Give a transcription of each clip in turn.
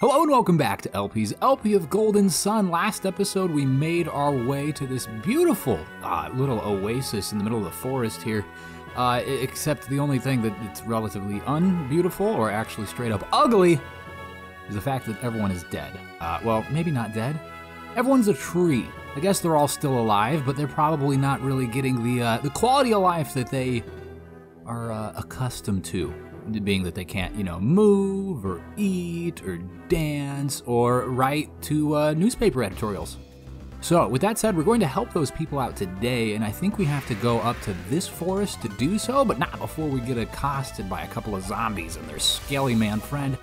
Hello and welcome back to LP's LP of Golden Sun. Last episode we made our way to this beautiful little oasis in the middle of the forest here. Except the only thing that's relatively unbeautiful, or actually straight up ugly, is the fact that everyone is dead. Well, maybe not dead. Everyone's a tree. I guess they're all still alive, but they're probably not really getting the quality of life that they are accustomed to. Being that they can't, move or eat or dance or write to newspaper editorials. So with that said, we're going to help those people out today, and I think we have to go up to this forest to do so, but not before we get accosted by a couple of zombies and their scaly man friend.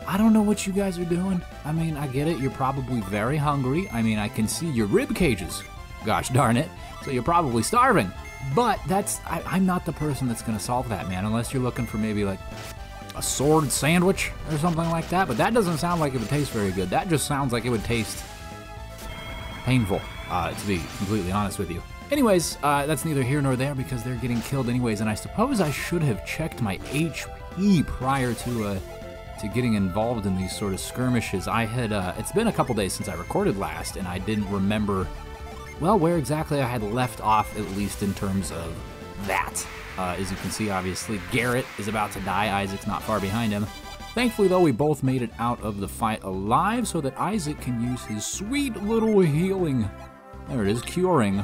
I don't know what you guys are doing. I mean, I get it, you're probably very hungry. I mean, I can see your rib cages. Gosh darn it. So you're probably starving. But I'm not the person that's going to solve that, man, unless you're looking for maybe like a sword sandwich or something like that. But that doesn't sound like it would taste very good. That just sounds like it would taste painful, to be completely honest with you. Anyways, that's neither here nor there because they're getting killed anyways. And I suppose I should have checked my HP prior to getting involved in these sort of skirmishes. I had, it's been a couple days since I recorded last, and I didn't remember well, where exactly I had left off, at least in terms of that. As you can see, obviously, Garrett is about to die. Isaac's not far behind him. Thankfully, though, we both made it out of the fight alive so that Isaac can use his sweet little healing. There it is, curing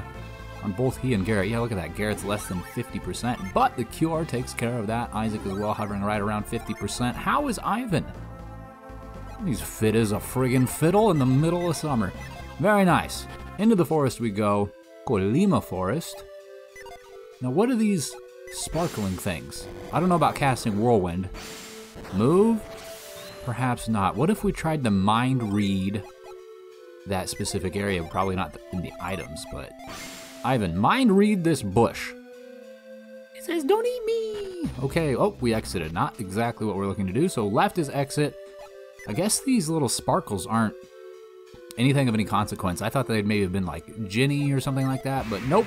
on both he and Garrett. Yeah, look at that. Garrett's less than 50%, but the cure takes care of that. Isaac as well, hovering right around 50%. How is Ivan? He's fit as a friggin' fiddle in the middle of summer. Very nice. Into the forest we go, Colima Forest. Now what are these sparkling things? I don't know about casting Whirlwind. Move? Perhaps not. What if we tried to mind read that specific area? Probably not in the items, but... Ivan, mind read this bush. It says, don't eat me! Okay, oh, we exited. Not exactly what we're looking to do, so left is exit. I guess these little sparkles aren't anything of any consequence. I thought they'd maybe have been like Ginny or something like that, but nope.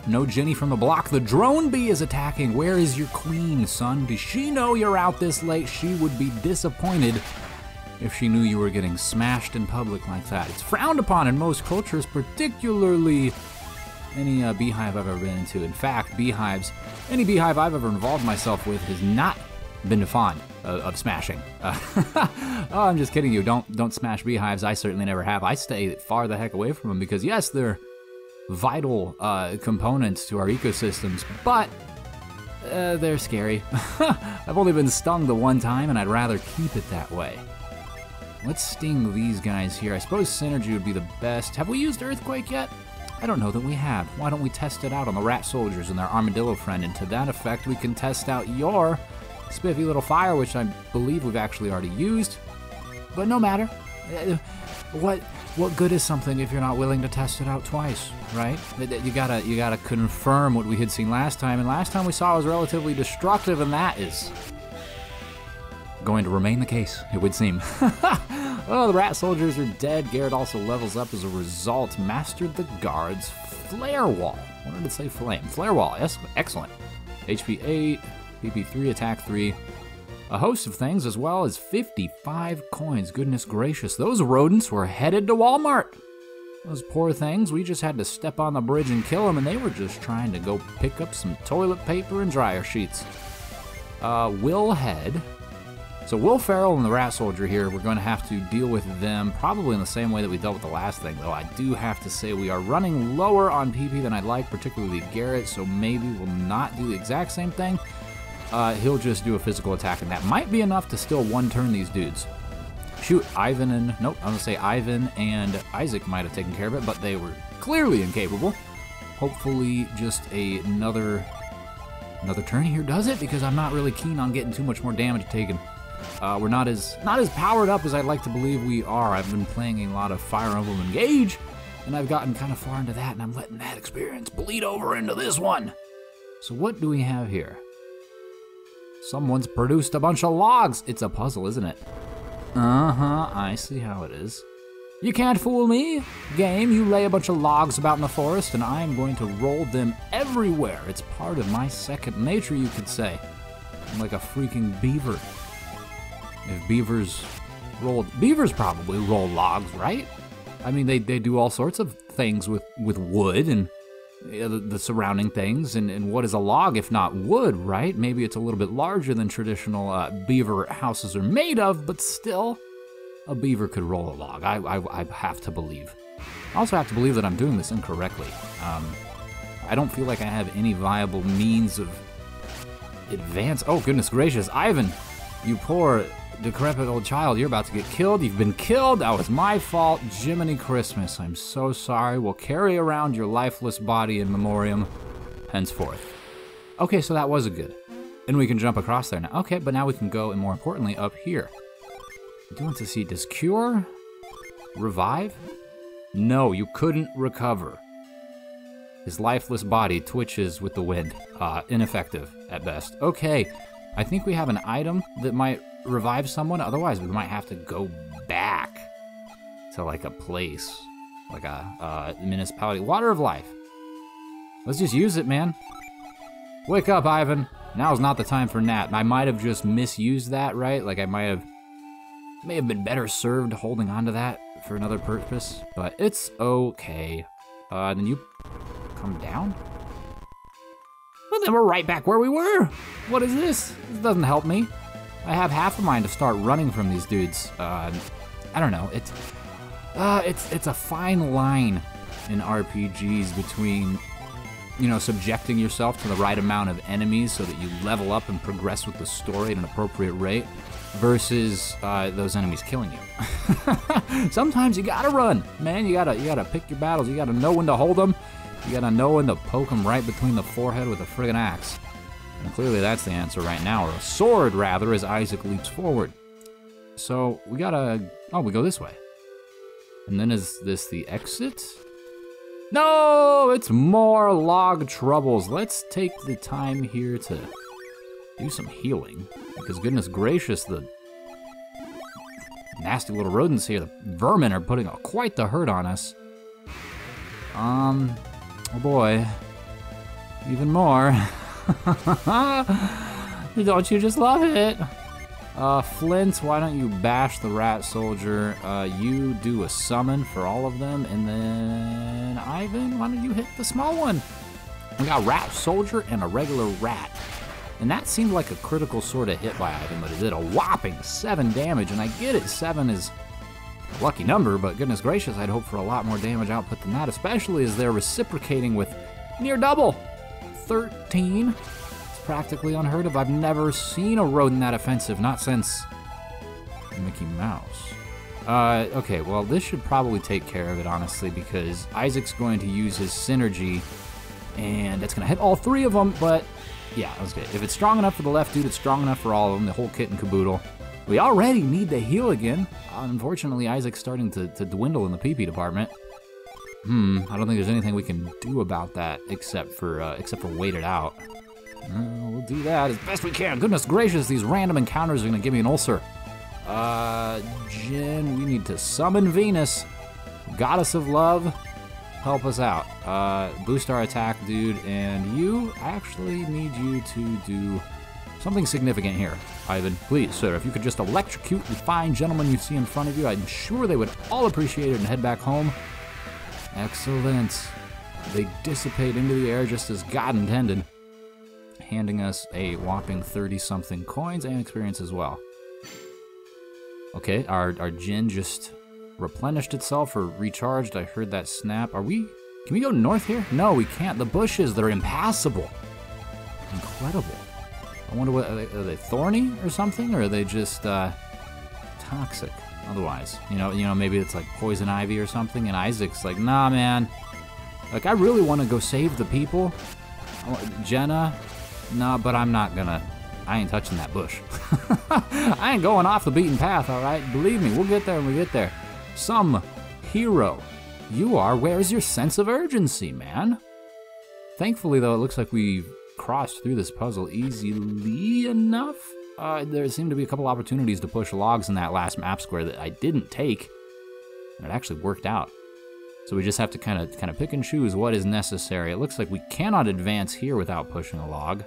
No Ginny from the block. The drone bee is attacking. Where is your queen, son? Does she know you're out this late? She would be disappointed if she knew you were getting smashed in public like that. It's frowned upon in most cultures, particularly any beehive I've ever been into. In fact, beehives, any beehive I've ever involved myself with has not been fond of smashing. Oh, I'm just kidding you. Don't smash beehives. I certainly never have. I stay far the heck away from them because yes, they're vital components to our ecosystems, but they're scary. I've only been stung the one time, and I'd rather keep it that way. Let's sting these guys here. I suppose Psynergy would be the best. Have we used Earthquake yet? I don't know that we have. Why don't we test it out on the rat soldiers and their armadillo friend, and to that effect, we can test out your spiffy little fire, which I believe we've actually already used, but no matter. What good is something if you're not willing to test it out twice, right? You gotta confirm what we had seen last time, and last time we saw it was relatively destructive, and that is going to remain the case, it would seem. Oh, the rat soldiers are dead. Garrett also levels up as a result. Mastered the guard's flare wall. What did it say? Flame. Flare wall. Yes, excellent. HP 8. PP 3, attack 3, a host of things, as well as 55 coins. Goodness gracious, those rodents were headed to Walmart. Those poor things, we just had to step on the bridge and kill them, and they were just trying to go pick up some toilet paper and dryer sheets. Will Head. So Will Ferrell and the Rat Soldier here, we're going to have to deal with them probably in the same way that we dealt with the last thing, though I do have to say we are running lower on PP than I'd like, particularly Garrett, so maybe we'll not do the exact same thing. He'll just do a physical attack, and that might be enough to still one-turn these dudes. Shoot, Ivan and... Nope, I'm going to say Ivan and Isaac might have taken care of it, but they were clearly incapable. Hopefully just another turn here does it, because I'm not really keen on getting too much more damage taken. We're not as powered up as I'd like to believe we are. I've been playing a lot of Fire Emblem Engage, and I've gotten kind of far into that, and I'm letting that experience bleed over into this one. So what do we have here? Someone's produced a bunch of logs. It's a puzzle, isn't it? Uh-huh, I see how it is. You can't fool me. Game, you lay a bunch of logs about in the forest, and I'm going to roll them everywhere. It's part of my second nature, you could say. I'm like a freaking beaver. If beavers Beavers probably roll logs, right? I mean, they do all sorts of things with wood and the surrounding things. And what is a log if not wood, right? Maybe it's a little bit larger than traditional beaver houses are made of, but still, a beaver could roll a log. I have to believe. I also have to believe that I'm doing this incorrectly. I don't feel like I have any viable means of advance. Oh, goodness gracious, Ivan, you poor decrepit old child, you're about to get killed. You've been killed. That was my fault. Jiminy Christmas. I'm so sorry. We'll carry around your lifeless body in memoriam henceforth. Okay, so that was a good. And we can jump across there now. Okay, but now we can go, and more importantly, up here. I do want to see, does cure revive? No, you couldn't recover. His lifeless body twitches with the wind. Ineffective at best. Okay, I think we have an item that might revive someone. Otherwise, we might have to go back to like a place, like a municipality. Water of life. Let's just use it, man. Wake up, Ivan. Now's not the time for nap. I might have just misused that, right? Like I may have been better served holding on to that for another purpose, but it's okay. Then you come down? Well, then we're right back where we were. What is this? This doesn't help me. I have half a mind to start running from these dudes. I don't know. It's a fine line in RPGs between, you know, subjecting yourself to the right amount of enemies so that you level up and progress with the story at an appropriate rate, versus those enemies killing you. Sometimes you gotta run, man. You gotta pick your battles. You gotta know when to hold them. You gotta know when to poke them right between the forehead with a friggin' axe. And clearly that's the answer right now, or a sword rather, as Isaac leaps forward. So we gotta, oh, we go this way. And then is this the exit? No, it's more log troubles. Let's take the time here to do some healing, because goodness gracious, the nasty little rodents here, the vermin, are putting quite the hurt on us. Oh boy, even more. Don't you just love it? Flint, why don't you bash the rat soldier? You do a summon for all of them, and then Ivan, why don't you hit the small one? We got rat soldier and a regular rat. And that seemed like a critical sort of hit by Ivan, but it did a whopping 7 damage, and I get it, 7 is a lucky number, but goodness gracious, I'd hope for a lot more damage output than that, especially as they're reciprocating with near double. 13. It's practically unheard of. I've never seen a rodent that offensive, not since Mickey Mouse. Okay, well, this should probably take care of it, honestly, because Isaac's going to use his Psynergy, and it's going to hit all 3 of them, but yeah, that was good. If it's strong enough for the left dude, it's strong enough for all of them, the whole kit and caboodle. We already need to heal again. Unfortunately, Isaac's starting to dwindle in the PP department. I don't think there's anything we can do about that except for wait it out. We'll do that as best we can. Goodness gracious, these random encounters are gonna give me an ulcer. Jen, we need to summon Venus, goddess of love. Help us out. Boost our attack, dude, and you, I actually need you to do something significant here. Ivan, please, sir, if you could just electrocute the fine gentleman you see in front of you, I'm sure they would all appreciate it and head back home. Excellent. They dissipate into the air just as God intended, handing us a whopping 30-something coins and experience as well. Okay, our gin just replenished itself or recharged. I heard that snap. Can we go north here? No, we can't. The bushes, they're impassable. Incredible. I wonder what, are they thorny or something? Or are they just toxic otherwise? You know, maybe it's like poison ivy or something, and Isaac's like, nah, man. Like, I really want to go save the people. Jenna, nah, but I'm not gonna. I ain't touching that bush. I ain't going off the beaten path, all right? Believe me, we'll get there when we get there. Some hero you are. Where's your sense of urgency, man? Thankfully, though, it looks like we've crossed through this puzzle easily enough. There seemed to be a couple opportunities to push logs in that last map square that I didn't take, and it actually worked out. So we just have to kind of pick and choose what is necessary. It looks like we cannot advance here without pushing a log.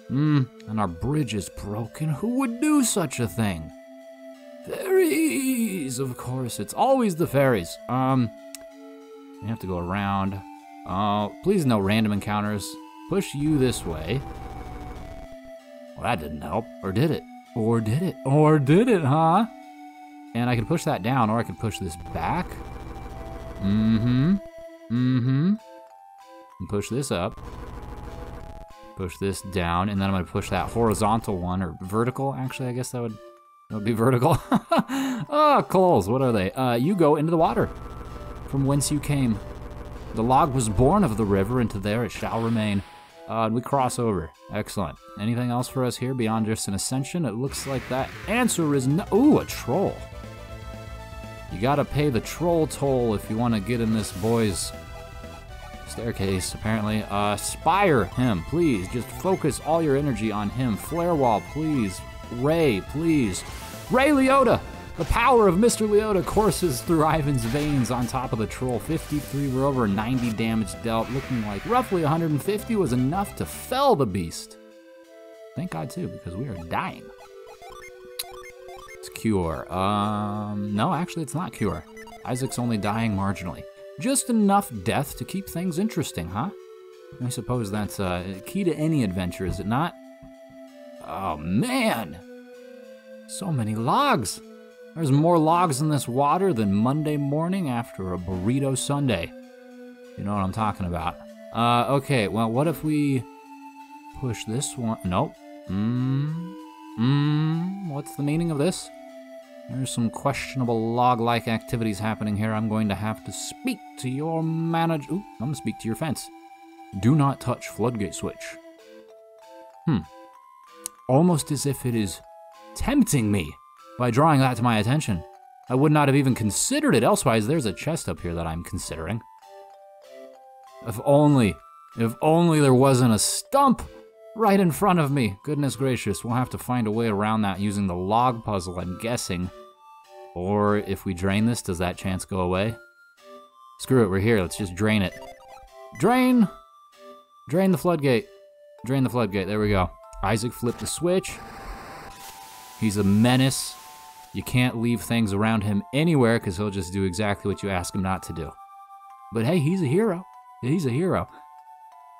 And our bridge is broken. Who would do such a thing? Fairies! Of course, it's always the fairies. You have to go around. Oh, please no random encounters. Push you this way. Well, that didn't help. Or did it? Or did it? Or did it, huh? And I can push that down, or I can push this back. And push this up. Push this down, and then I'm gonna push that horizontal one, or vertical, actually, I guess that would be vertical. Oh, coals, what are they? You go into the water, from whence you came. The log was born of the river, and to there it shall remain. And we cross over. Excellent. Anything else for us here beyond just an ascension? It looks like that answer is no. Ooh, a troll. You gotta pay the troll toll if you want to get in this boy's staircase, apparently. Spire him, please. Just focus all your energy on him. Flare wall, please. Ray, please. Ray Liotta! The power of Mr. Liotta courses through Ivan's veins on top of the troll. 53, we're over 90 damage dealt. Looking like roughly 150 was enough to fell the beast. Thank God, too, because we are dying. It's cure. No, actually, it's not cure. Isaac's only dying marginally. Just enough death to keep things interesting, huh? I suppose that's key to any adventure, is it not? Oh, man! So many logs! There's more logs in this water than Monday morning after a burrito Sunday. You know what I'm talking about. Okay, well, what if we push this one? Nope. What's the meaning of this? There's some questionable log-like activities happening here. I'm going to have to speak to your manager. Ooh, I'm gonna speak to your fence. Do not touch floodgate switch. Almost as if it is tempting me by drawing that to my attention. I would not have even considered it elsewise. There's a chest up here that I'm considering. If only there wasn't a stump right in front of me. Goodness gracious, we'll have to find a way around that using the log puzzle, I'm guessing. Or if we drain this, does that chance go away? Screw it, we're here, let's just drain it. Drain! Drain the floodgate. Drain the floodgate, there we go. Isaac flipped the switch. He's a menace. You can't leave things around him anywhere because he'll just do exactly what you ask him not to do. But hey, he's a hero. He's a hero.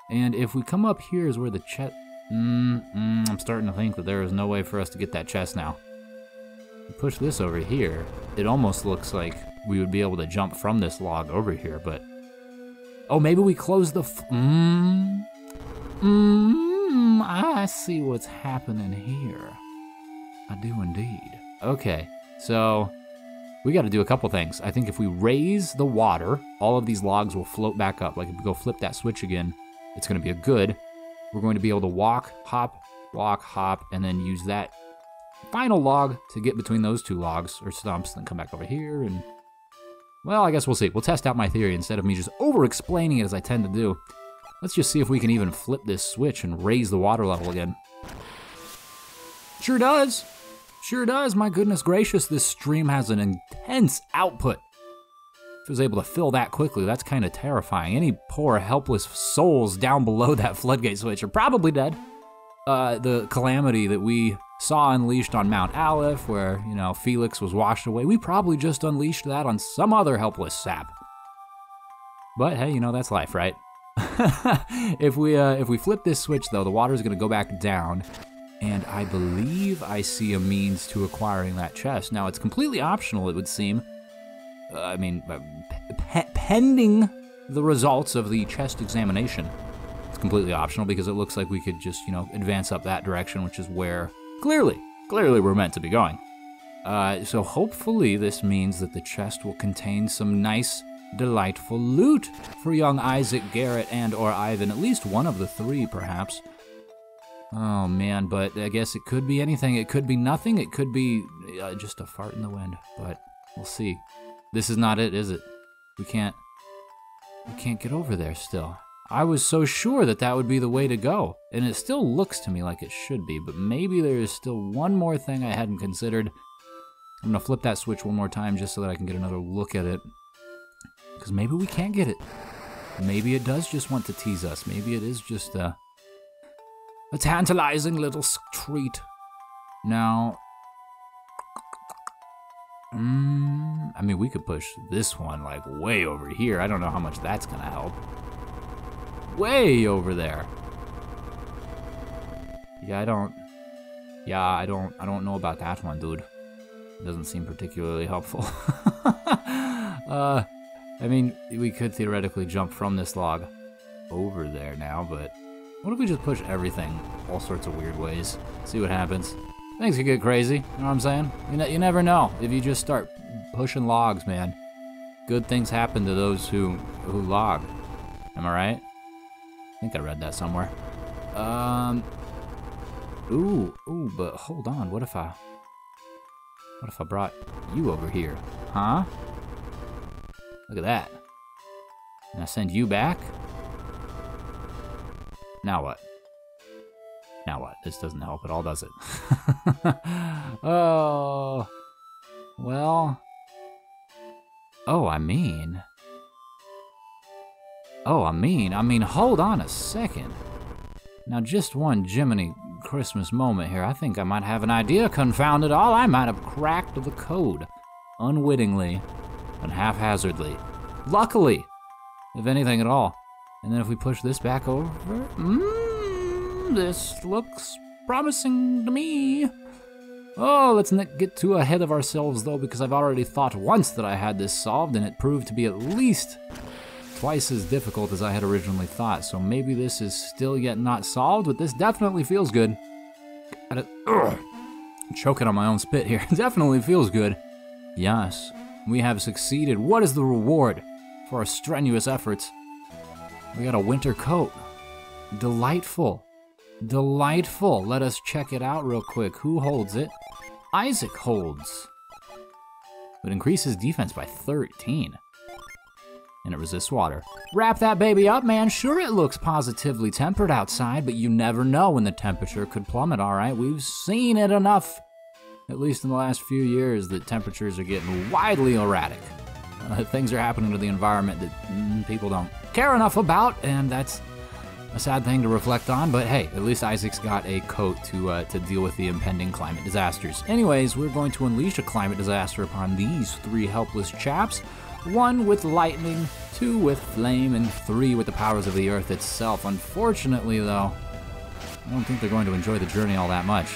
And if we come up here is where the chest... I'm starting to think that there is no way for us to get that chest now. Push this over here. It almost looks like we would be able to jump from this log over here, but... Oh, maybe we close the... I see what's happening here. I do indeed. Okay, so we got to do a couple things. I think if we raise the water, all of these logs will float back up. Like if we go flip that switch again, it's going to be a good. We're going to be able to walk, hop, and then use that final log to get between those two logs or stumps, then come back over here and... Well, I guess we'll see. We'll test out my theory instead of me just over-explaining it as I tend to do. Let's just see if we can even flip this switch and raise the water level again. Sure does. Sure does. My goodness gracious, this stream has an intense output. If I was able to fill that quickly, that's kind of terrifying. Any poor, helpless souls down below that floodgate switch are probably dead. The calamity that we saw unleashed on Mount Aleph, where, you know, Felix was washed away, we probably just unleashed that on some other helpless sap. But hey, you know, that's life, right? If we flip this switch, though, the water's gonna go back down, and I believe I see a means to acquiring that chest. Now, it's completely optional, it would seem. I mean, pending the results of the chest examination. It's completely optional because it looks like we could just, you know, advance up that direction, which is where, clearly we're meant to be going. So hopefully this means that the chest will contain some nice, delightful loot for young Isaac, Garrett, and or Ivan. At least one of the three, perhaps. Oh man, but I guess it could be anything. It could be nothing. It could be just a fart in the wind, but we'll see. This is not it, is it? We can't get over there still. I was so sure that that would be the way to go, and it still looks to me like it should be, but maybe there is still one more thing I hadn't considered. I'm gonna flip that switch one more time just so that I can get another look at it. Because maybe we can't get it. Maybe it does just want to tease us. Maybe it is just a tantalizing little treat. Now, I mean, we could push this one, like, way over here. I don't know how much that's gonna help. Way over there. Yeah, I don't know about that one, dude. It doesn't seem particularly helpful. I mean, we could theoretically jump from this log over there now, but what if we just push everything all sorts of weird ways? See what happens. Things could get crazy, you know what I'm saying? You never know. If you just start pushing logs, man, good things happen to those who log. Am I right? I think I read that somewhere. Ooh, but hold on. What if I brought you over here? Huh? Look at that. And I send you back? Now what? Now what? This doesn't help at all, does it? Oh. Well. Oh, I mean, hold on a second. Now, just one Jiminy Christmas moment here. I think I might have an idea, confound it all. I might have cracked the code. Unwittingly and haphazardly. Luckily, if anything at all. And then if we push this back over, this looks promising to me. Oh, let's not get too ahead of ourselves though, because I've already thought once that I had this solved and it proved to be at least twice as difficult as I had originally thought. So maybe this is still yet not solved, but this definitely feels good. I'm choking on my own spit here. Definitely feels good. Yes, we have succeeded. What is the reward for our strenuous efforts? We got a winter coat. Delightful. Delightful. Let us check it out real quick. Who holds it? Isaac holds. It increases defense by 13. And it resists water. Wrap that baby up, man. Sure, it looks positively tempered outside, but you never know when the temperature could plummet, all right? We've seen it enough, at least in the last few years, that temperatures are getting widely erratic. Things are happening to the environment that people don't care enough about, and that's a sad thing to reflect on, but hey, at least Isaac's got a coat to deal with the impending climate disasters. Anyways, we're going to unleash a climate disaster upon these three helpless chaps. 1 with lightning, 2 with flame, and 3 with the powers of the earth itself. Unfortunately, though, I don't think they're going to enjoy the journey all that much.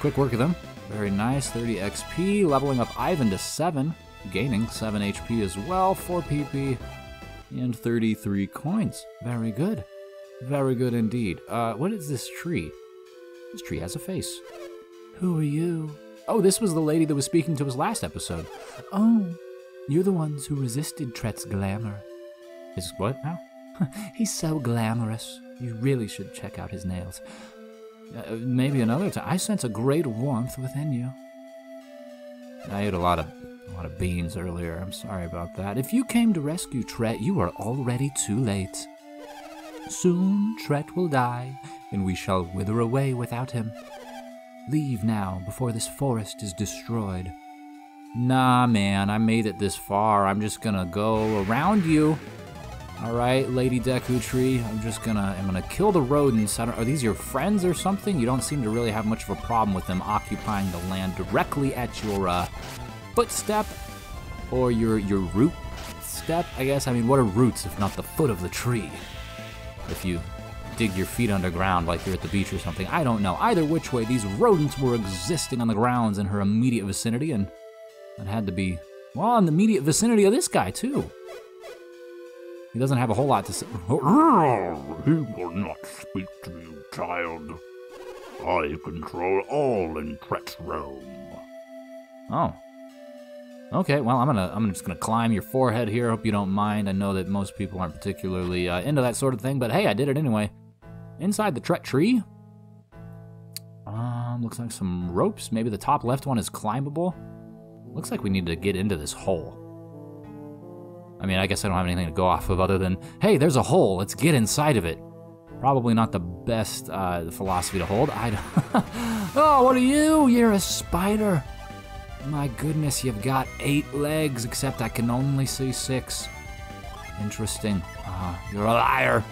Quick work of them. Very nice. 30 XP, leveling up Ivan to 7, gaining 7 HP as well, 4 PP, and 33 coins. Very good. Very good indeed. What is this tree? This tree has a face. Who are you? Oh, this was the lady that was speaking to us last episode. Oh, you're the ones who resisted Tret's glamour. His what now? He's so glamorous. You really should check out his nails. Maybe another time. I sense a great warmth within you. I ate a lot of beans earlier. I'm sorry about that. If you came to rescue Tret, you are already too late. Soon Tret will die, and we shall wither away without him. Leave now, before this forest is destroyed. Nah, man, I made it this far. I'm just gonna go around you. Alright, Lady Deku Tree, I'm gonna kill the rodents. Are these your friends or something? You don't seem to really have much of a problem with them occupying the land directly at your, footstep, or your root step, I guess. I mean, what are roots if not the foot of the tree? If you dig your feet underground like you're at the beach or something, I don't know. Either which way, these rodents were existing on the grounds in her immediate vicinity, and it had to be, well, in the immediate vicinity of this guy, too. He doesn't have a whole lot to say. He will not speak to you, child. I control all in Tret's realm. Oh. Okay, well, I'm just gonna climb your forehead here. Hope you don't mind. I know that most people aren't particularly into that sort of thing, but hey, I did it anyway. Inside the Tret tree. Looks like some ropes. Maybe the top left one is climbable. Looks like we need to get into this hole. I mean, I guess I don't have anything to go off of other than, hey, there's a hole. Let's get inside of it. Probably not the best philosophy to hold. Oh, what are you? You're a spider. My goodness, you've got 8 legs, except I can only see 6. Interesting. You're a liar.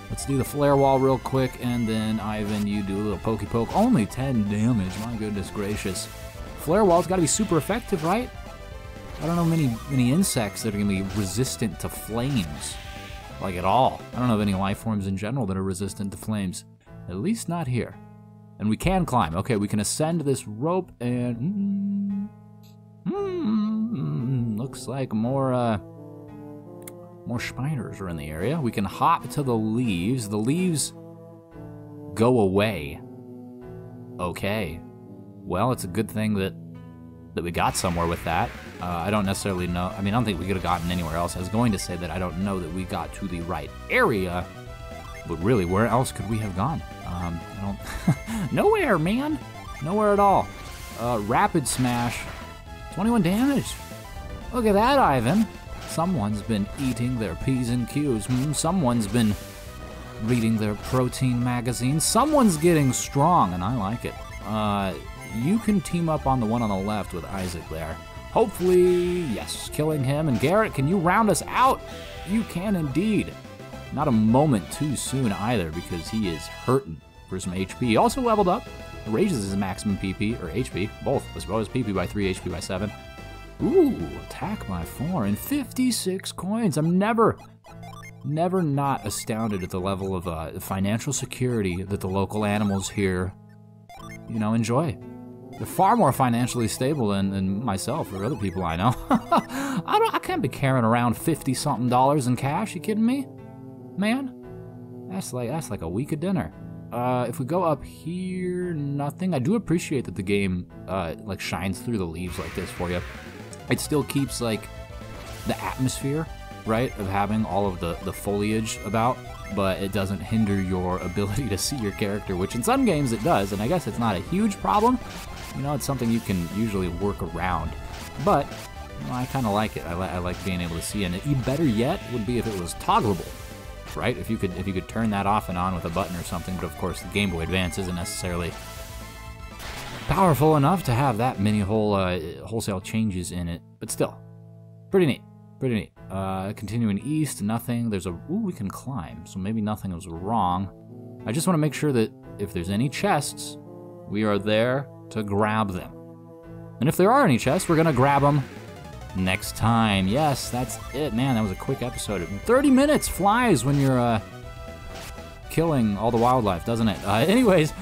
Let's do the flare wall real quick, and then Ivan, you do a little pokey poke. Only 10 damage, my goodness gracious. Flare wall's gotta be super effective, right? I don't know many insects that are gonna be resistant to flames, like at all. I don't know of any life forms in general that are resistant to flames. At least not here. And we can climb. Okay, we can ascend this rope and... looks like more spiders are in the area. We can hop to the leaves. The leaves go away. Okay. Well, it's a good thing that we got somewhere with that. I don't necessarily know. I mean, I don't think we could have gotten anywhere else. I was going to say that I don't know that we got to the right area, but really, where else could we have gone? I don't... Nowhere, man. Nowhere at all. Rapid Smash. 21 damage. Look at that, Ivan. Someone's been eating their P's and Q's. Someone's been reading their protein magazine. Someone's getting strong, and I like it. You can team up on the one on the left with Isaac there. Hopefully, yes, killing him. And Garrett, can you round us out? You can indeed. Not a moment too soon either, because he is hurting for some HP. He also leveled up. Raises his maximum PP, or HP, both, as well as PP by 3, HP by 7. Ooh, attack by 4, and 56 coins. I'm never not astounded at the level of financial security that the local animals here, enjoy. They're far more financially stable than myself or other people I know. I can't be carrying around $50-something in cash. You kidding me, man? That's like a week of dinner. If we go up here, nothing. I do appreciate that the game shines through the leaves like this for you. It still keeps like the atmosphere, right, of having all of the foliage about, but it doesn't hinder your ability to see your character, which in some games it does, and I guess it's not a huge problem. It's something you can usually work around, but I kind of like it. I like being able to see, and even better yet would be if it was toggleable. Right? If you could turn that off and on with a button or something, but of course the Game Boy Advance isn't necessarily powerful enough to have that many wholesale changes in it. But still, pretty neat. Pretty neat. Continuing east, nothing. We can climb, so maybe nothing was wrong. I just want to make sure that if there's any chests, we are there to grab them. And if there are any chests, we're gonna grab them next time. Yes, that's it, man. That was a quick episode. 30 minutes flies when you're killing all the wildlife, doesn't it? Anyways,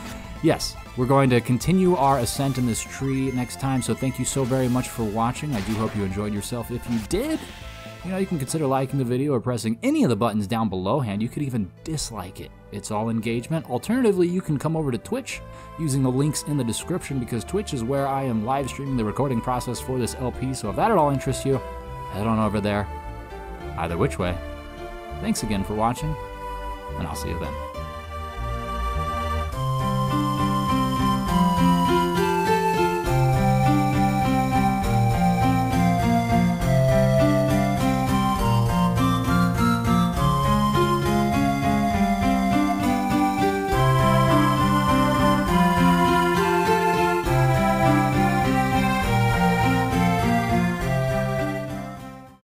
yes, we're going to continue our ascent in this tree next time, so thank you so very much for watching. I do hope you enjoyed yourself. If you did, you can consider liking the video or pressing any of the buttons down below, and you could even dislike it. It's all engagement. Alternatively, you can come over to Twitch using the links in the description, because Twitch is where I am live streaming the recording process for this LP, so if that at all interests you, head on over there. Either which way, thanks again for watching, and I'll see you then.